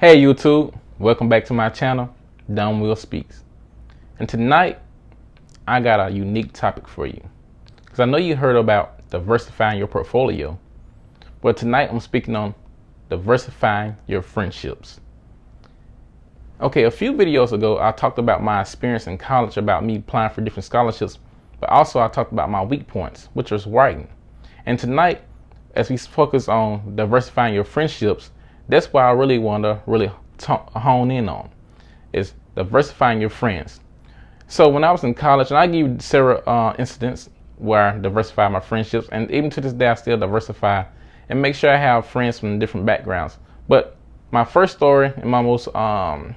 Hey YouTube, welcome back to my channel, Dumb Will Speaks. And tonight, I got a unique topic for you. Because I know you heard about diversifying your portfolio, but tonight I'm speaking on diversifying your friendships. Okay, a few videos ago, I talked about my experience in college, about me applying for different scholarships, but also I talked about my weak points, which was writing. And tonight, as we focus on diversifying your friendships, that's why I really want to hone in on is diversifying your friends. So when I was in college, and I give you several incidents where I diversified my friendships, and even to this day I still diversify and make sure I have friends from different backgrounds. But my first story and my most not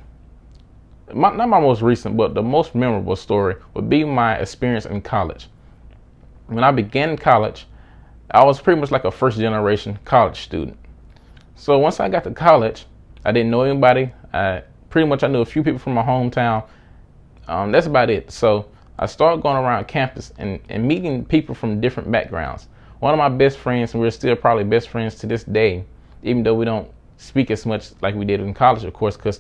my most recent, but the most memorable story would be my experience in college. When I began college, I was pretty much like a first generation college student. So once I got to college, I didn't know anybody. I knew a few people from my hometown. That's about it. So I started going around campus and meeting people from different backgrounds. One of my best friends, and we're still probably best friends to this day, even though we don't speak as much like we did in college, of course, because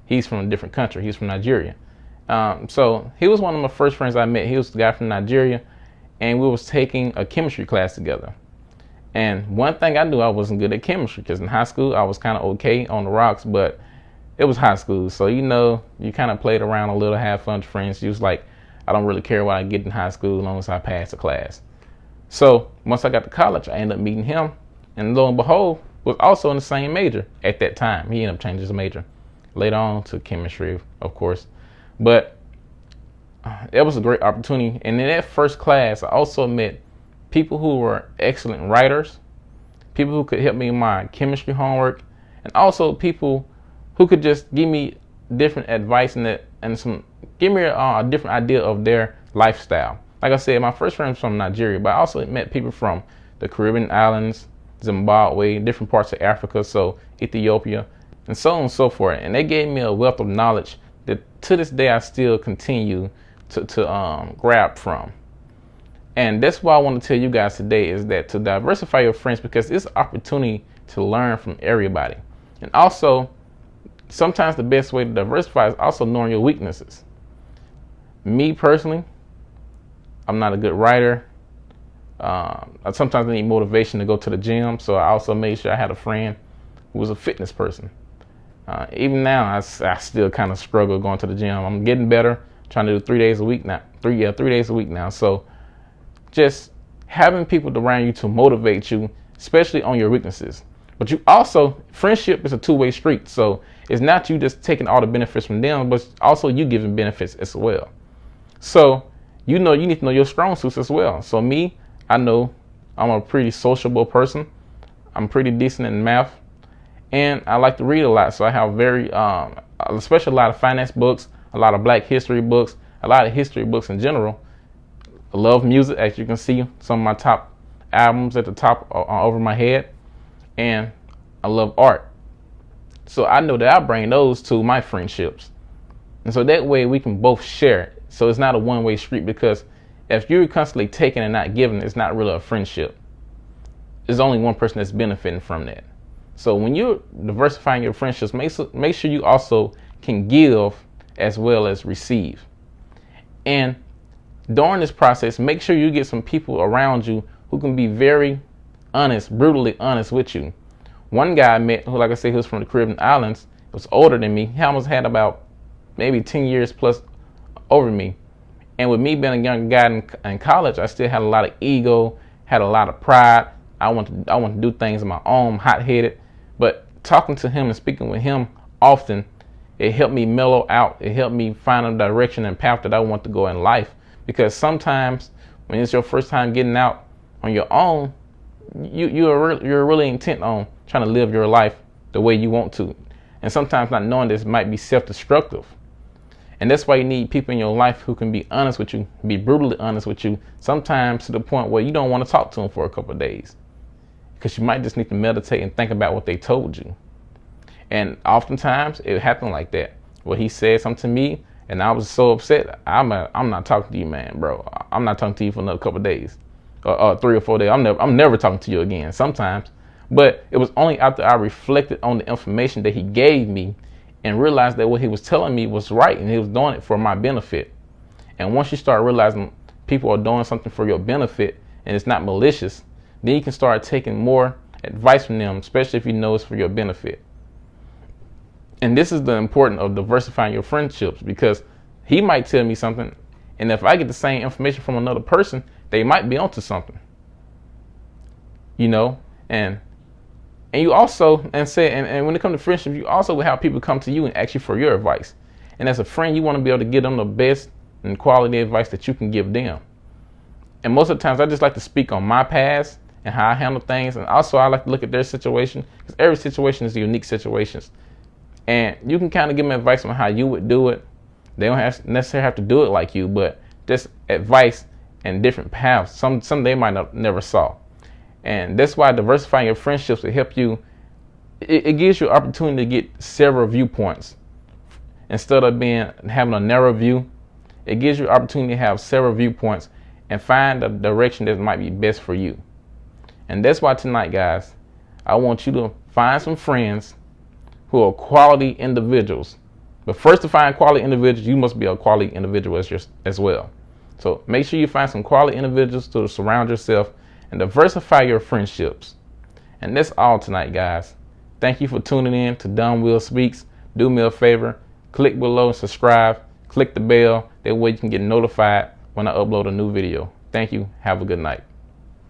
he's from a different country. He's from Nigeria. So he was one of my first friends I met. He was the guy from Nigeria, and we was taking a chemistry class together. And one thing I knew, I wasn't good at chemistry, because in high school I was kind of okay on the rocks, but it was high school, so you kind of played around a little, had fun with friends. You was like, I don't really care what I get in high school as long as I pass the class. So once I got to college, I ended up meeting him, and lo and behold, was also in the same major at that time. He ended up changing his major later on to chemistry, of course. But it was a great opportunity. And in that first class, I also met people who were excellent writers, people who could help me in my chemistry homework, and also people who could just give me different advice give me a different idea of their lifestyle. Like I said, my first friend was from Nigeria, but I also met people from the Caribbean islands, Zimbabwe, different parts of Africa, so Ethiopia, and so on and so forth. And they gave me a wealth of knowledge that to this day I still continue to grab from. And that's why I want to tell you guys today is that to diversify your friends, because it's an opportunity to learn from everybody. And also, sometimes the best way to diversify is also knowing your weaknesses. Me personally, I'm not a good writer. Sometimes I need motivation to go to the gym, so I also made sure I had a friend who was a fitness person. Even now, I still kind of struggle going to the gym. I'm getting better, trying to do 3 days a week now. 3 days a week now. So just having people around you to motivate you, especially on your weaknesses. But you also, friendship is a two-way street. So it's not you just taking all the benefits from them, but also you giving benefits as well. So you need to know your strong suits as well. So me, I know I'm a pretty sociable person. I'm pretty decent in math, and I like to read a lot. So I have especially a lot of finance books, a lot of Black history books, a lot of history books in general. I love music, as you can see some of my top albums at the top over my head, and I love art. So I know that I bring those to my friendships, and so that way we can both share it. So it's not a one-way street, because if you're constantly taking and not giving, it's not really a friendship. There's only one person that's benefiting from that. So when you're diversifying your friendships, make sure you also can give as well as receive. And during this process, make sure you get some people around you who can be very honest, brutally honest with you. One guy I met, who, like I said, he was from the Caribbean islands, was older than me. He almost had about maybe 10 years plus over me. And with me being a young guy in college, I still had a lot of ego, had a lot of pride. I want to do things on my own, hot-headed. But talking to him and speaking with him often, it helped me mellow out. It helped me find a direction and path that I want to go in life. Because sometimes when it's your first time getting out on your own, you're really intent on trying to live your life the way you want to. And sometimes not knowing this might be self-destructive. And that's why you need people in your life who can be honest with you, be brutally honest with you, sometimes to the point where you don't want to talk to them for a couple of days. Because you might just need to meditate and think about what they told you. And oftentimes it happened like that. Well, he said something to me, and I was so upset. I'm not talking to you, man, bro. I'm not talking to you for another couple of days, or 3 or 4 days. I'm never talking to you again. Sometimes But it was only after I reflected on the information that he gave me and realized that what he was telling me was right and he was doing it for my benefit. And once you start realizing people are doing something for your benefit and it's not malicious, then you can start taking more advice from them, especially if you know it's for your benefit. And this is the importance of diversifying your friendships, because he might tell me something, and if I get the same information from another person, they might be onto something. You know, and you also, and when it comes to friendship, you also will have people come to you and ask you for your advice. And as a friend, you want to be able to give them the best and quality advice that you can give them. And most of the times, I just like to speak on my past and how I handle things, and also I like to look at their situation, because every situation is a unique situation. And you can kind of give them advice on how you would do it. They don't necessarily have to do it like you, but just advice and different paths. Some they might not never saw. And that's why diversifying your friendships will help you. It gives you an opportunity to get several viewpoints. Instead of having a narrow view, it gives you an opportunity to have several viewpoints and find the direction that might be best for you. And that's why tonight, guys, I want you to find some friends who are quality individuals. But first, to find quality individuals, you must be a quality individual as well. So make sure you find some quality individuals to surround yourself and diversify your friendships. And that's all tonight, guys. Thank you for tuning in to Don Will Speaks. Do me a favor, click below and subscribe. Click the bell. That way you can get notified when I upload a new video. Thank you. Have a good night.